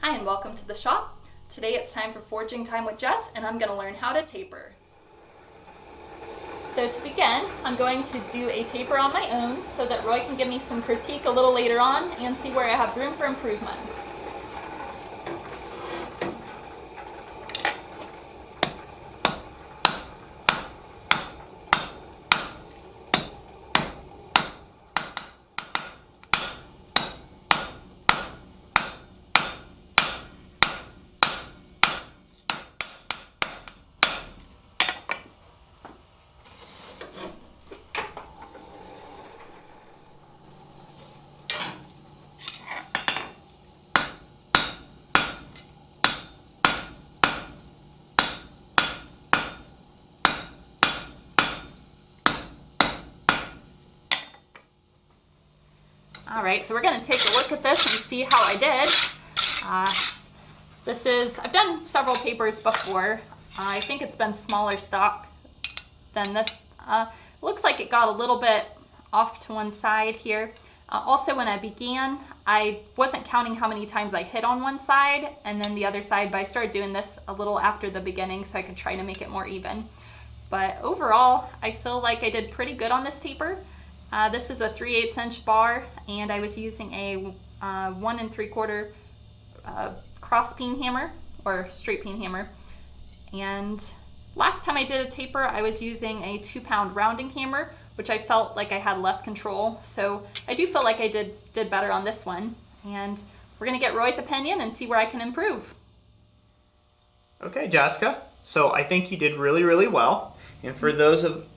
Hi and welcome to the shop. Today it's time for forging time with Jess and I'm going to learn how to taper. So to begin, I'm going to do a taper on my own so that Roy can give me some critique a little later on and see where I have room for improvements. Alright, so we're going to take a look at this and see how I did. I've done several tapers before. I think it's been smaller stock than this. Looks like it got a little bit off to one side here. Also, when I began, I wasn't counting how many times I hit on one side and then the other side, but I started doing this a little after the beginning so I could try to make it more even. But overall, I feel like I did pretty good on this taper. This is a 3/8 inch bar, and I was using a 1 3/4 cross peen hammer or straight peen hammer. And last time I did a taper, I was using a 2-pound rounding hammer, which I felt like I had less control. So I do feel like I did better on this one. And we're gonna get Roy's opinion and see where I can improve. Okay, Jessica. So I think you did really, really well. And for those of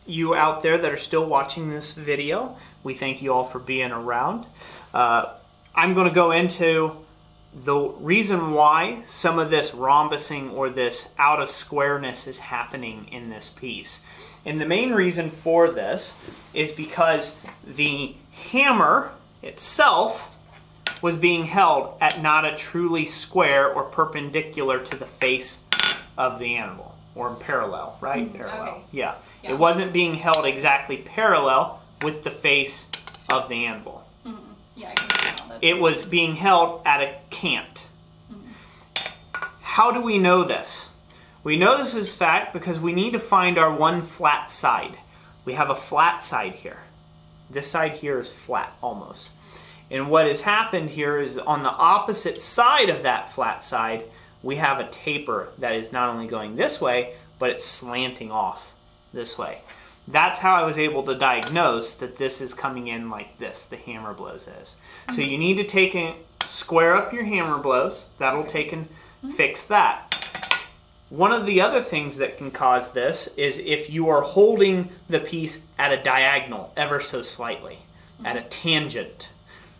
you out there that are still watching this video, we thank you all for being around. I'm going to go into the reason why some of this rhombusing or this out of squareness is happening in this piece. And the main reason for this is because the hammer itself was being held at not a truly square or perpendicular to the face of the animal. Or parallel, right? Parallel. Okay. Yeah. It wasn't being held exactly parallel with the face of the anvil. Mm-hmm. Yeah, I can see that. It was being held at a cant. Mm-hmm. How do we know this? We know this is fact because we need to find our one flat side. We have a flat side here. This side here is flat almost. And what has happened here is on the opposite side of that flat side, we have a taper that is not only going this way, but it's slanting off this way. That's how I was able to diagnose that this is coming in like this, the hammer blows is. So you need to square up your hammer blows. That'll take and fix that. One of the other things that can cause this is if you are holding the piece at a diagonal ever so slightly, at a tangent.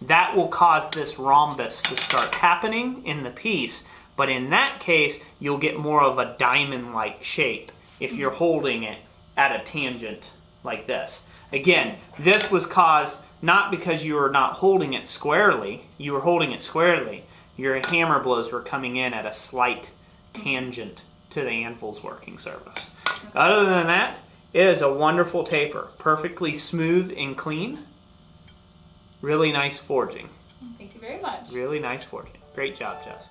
That will cause this rhombus to start happening in the piece. But in that case, you'll get more of a diamond-like shape if you're holding it at a tangent like this. Again, this was caused not because you were not holding it squarely. You were holding it squarely. Your hammer blows were coming in at a slight tangent to the anvil's working surface. Other than that, it is a wonderful taper. Perfectly smooth and clean. Really nice forging. Thank you very much. Really nice forging. Great job, Jess.